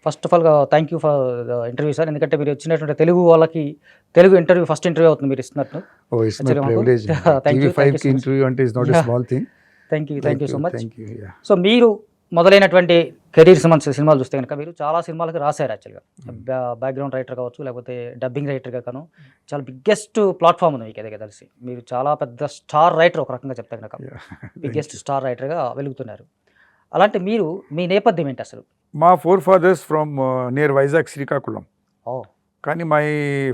First of all thank you for the interview sir. ఎందుకంటే మీరు వచ్చినటువంటి తెలుగు వాళ్ళకి తెలుగు ఇంటర్వ్యూ ఫస్ట్ ఇంటర్వ్యూ అవుతుంది మీరు ఇస్తున్నట్టు. Oh, it's my privilege. Thank you TV5 కి ఇంటర్వ్యూ అంటే is not a small thing. Thank you so much. Thank you. So మీరు మొదలైనటువంటి కెరీర్ సినిమాలు చూస్తే కనుక మీరు చాలా సినిమాలకు రాశారు యాక్చువల్గా. బ్యాక్గ్రౌండ్ రైటర్ కావచ్చు, లేకపోతే డబ్బింగ్ రైటర్గా కాను చాలా బిగ్గెస్ట్ ప్లాట్ఫామ్ ఉంది మీకు ఎదగ తెలిసి. మీరు చాలా పెద్ద స్టార్ రైటర్ ఒక రకంగా చెప్తే కనుక బిగ్గెస్ట్ స్టార్ రైటర్గా వెలుగుతున్నారు. అలాంటి మీరు మీ నేపథ్యం ఏంటి అసలు? మా forefathers from near Vizag, Srikakulam. ఓ కానీ my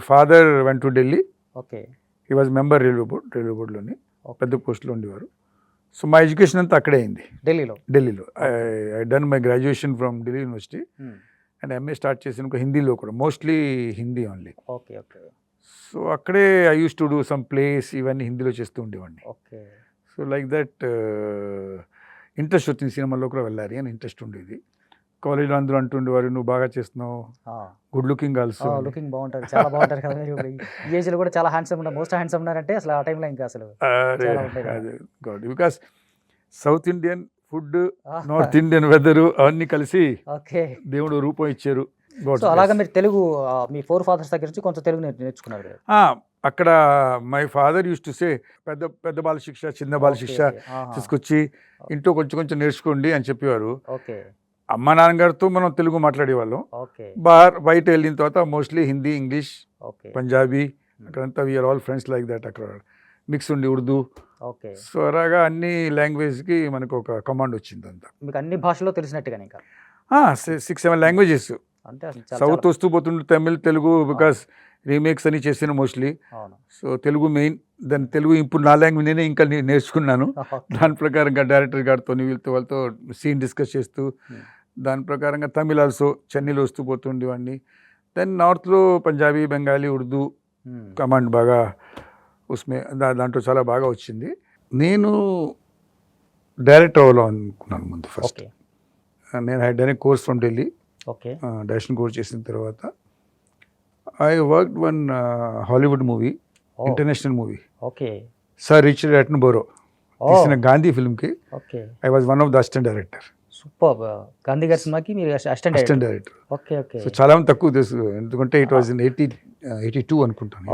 father went to Delhi. Okay. He was member railway బోర్డ్లోని పెద్ద పోస్ట్లో ఉండేవారు. సో మా ఎడ్యుకేషన్ అంతా అక్కడే అయింది, ఢిల్లీలో. I done my graduation from Delhi university and MA start చేసిన హిందీలో కూడా, mostly Hindi only. Okay okay. So అక్కడే I use to do some plays, ఇవన్నీ హిందీలో చేస్తూ ఉండేవాడిని. Okay. So like that interest వచ్చింది, సినిమాలో కూడా వెళ్ళాలి అని ఇంట్రెస్ట్ ఉండేది. కాలేజ్లో అందరూ అంటుండేవారు, నువ్వు బాగా చేస్తున్నావు, గుడ్ లుకింగ్ ఆల్సో. లుకింగ్ బాగుంటారు, చాలా బాగుంటారు కదా మీరు. ఈ ఏజ్లో కూడా చాలా హ్యాండ్సమ్ ఉన్నారు, మోస్ట్ హ్యాండ్సమ్ ఉన్నారంటే అసలు ఆ టైంలో ఇంకా అసలు because South Indian food, North Indian weather అవన్నీ కలిసి దేవుడు రూపం ఇచ్చారు. సో అలాగా మీరు తెలుగు మీ ఫోర్ ఫాదర్స్ దగ్గర నుంచి కొంచెం తెలుగు నేర్చుకున్నారు. అక్కడ my father use to say పెద్ద బాల శిక్ష, చిన్న బాల శిక్ష తీసుకొచ్చి ఇంట్లో కొంచెం నేర్చుకోండి అని చెప్పేవారు. అమ్మ నాన్నగారితో మనం తెలుగు మాట్లాడేవాళ్ళం. బయట వెళ్ళిన తర్వాత మోస్ట్లీ హిందీ, ఇంగ్లీష్, పంజాబీ, అక్కడంతా we are all friends like that. అక్కడ మిక్స్ ఉండి ఉర్దూ. సో అలాగా అన్ని లాంగ్వేజ్కి మనకు ఒక కమాండ్ వచ్చింది. అంతా మీకు అన్ని భాషలో తెలిసినట్టుగా ఇంకా 6-7 లాంగ్వేజెస్. సౌత్ వస్తూ పోతుండే తమిళ్, తెలుగు, బికాస్ రీమేక్స్ అని చేసిన మోస్ట్లీ. సో తెలుగు మెయిన్, దాని తెలుగు ఇప్పుడు నా లాంగ్వేజ్ నేనే ఇంకా నేర్చుకున్నాను. దాని ప్రకారంగా డైరెక్టర్ గారితో వాళ్ళతో సీన్ డిస్కస్ చేస్తూ దాని ప్రకారంగా తమిళ్ ఆల్సో చెన్నైలో వస్తూ పోతుండేవాడిని. దెన్ నార్త్లో పంజాబీ, బెంగాలీ, ఉర్దూ కమాండ్ బాగా దాంట్లో చాలా బాగా వచ్చింది. నేను డైరెక్టర్ అవ్వాలనుకున్నాను ముందు. ఫస్ట్ నేను direct course from Delhi, direction course చేసిన తర్వాత I worked one Hollywood movie, international movie. Sir Richard Attenborough తీసిన గాంధీ ఫిల్మ్కి I was one of the assistant director. Super. Gandhi గారి సినిమాకి మీరు అసిస్టెంట్ డైరెక్టర్. సో చాలా మంది తక్కువ తెలుసు, ఎందుకంటే ఇట్ వాజ్ ఇన్ 82 అనుకుంటాను.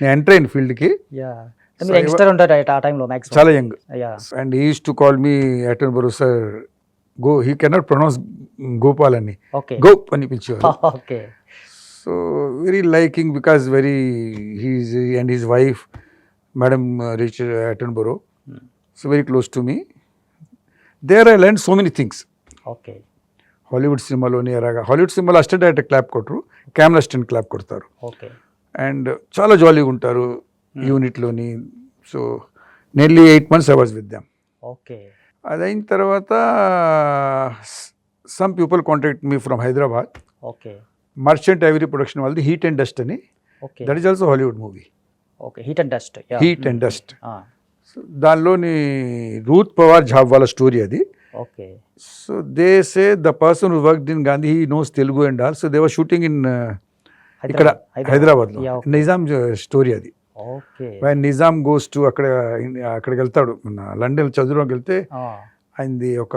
నేను ఎంటర్ అయిన ఫీల్డ్కి చాలా young. And he use to call me Attenborough sir, గో, హీ కెనాట్ ప్రొనౌన్స్ గోపాల్ అని, గోప్ అని పిలిచేవారు. So very liking because and his wife madam Richard Attenborough, so very close to me. There I learn so many things. Hollywood సినిమాలోని అలాగా, Hollywood సినిమాలో assistant director clap కొట్టరు, camera assistant clap కొడతారు. And చాలా జాలీగా ఉంటారు యూనిట్లోని. So nearly 8 months I was with them. అదైన తర్వాత some people contact me from Hyderabad. Merchant Ivory production వాళ్ళది హీట్ అండ్ డస్ట్ అని, that is also Hollywood movie. Heat and dust. దానిలోని రూత్ పవార్ జాబ్ వాళ్ళ స్టోరీ అది. So they say the person who worked in Gandhi, he knows Telugu and all. So they were shooting in ఇక్కడ హైదరాబాద్లో. Nizam story అది. Nizam goes to అక్కడికి వెళ్తాడు, London చదువులోకి వెళ్తే ఆయనది ఒక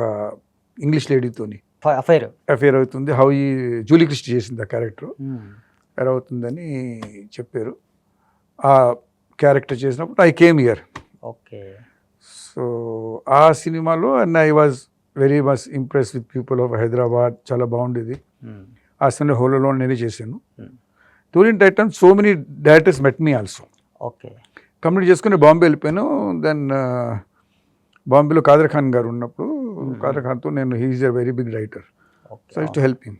ఇంగ్లీష్ లేడీతోని అఫైర్ అవుతుంది. హౌ ఈ జూలీ క్రిస్టీ చేసింది ఆ క్యారెక్టర్, ఎరా అవుతుందని చెప్పారు. ఆ క్యారెక్టర్ చేసినప్పుడు ఐ కేమ్ హియర్. సో ఆ సినిమాలో and I was very much impress with people of Hyderabad. చాలా బాగుండేది. ఆ సినిమా హోలలో నేనే చేశాను. టూరింగ్ టైటం సో మెనీ డైరెక్టర్స్ మెట్ మీ ఆల్సో. కంప్లీట్ చేసుకుని బాంబే వెళ్ళిపోయాను. దెన్ బాంబేలో కాదర్ ఖాన్ గారు ఉన్నప్పుడు, కాదర్ ఖాన్తో నేను, he is a very big writer, so I use to help him.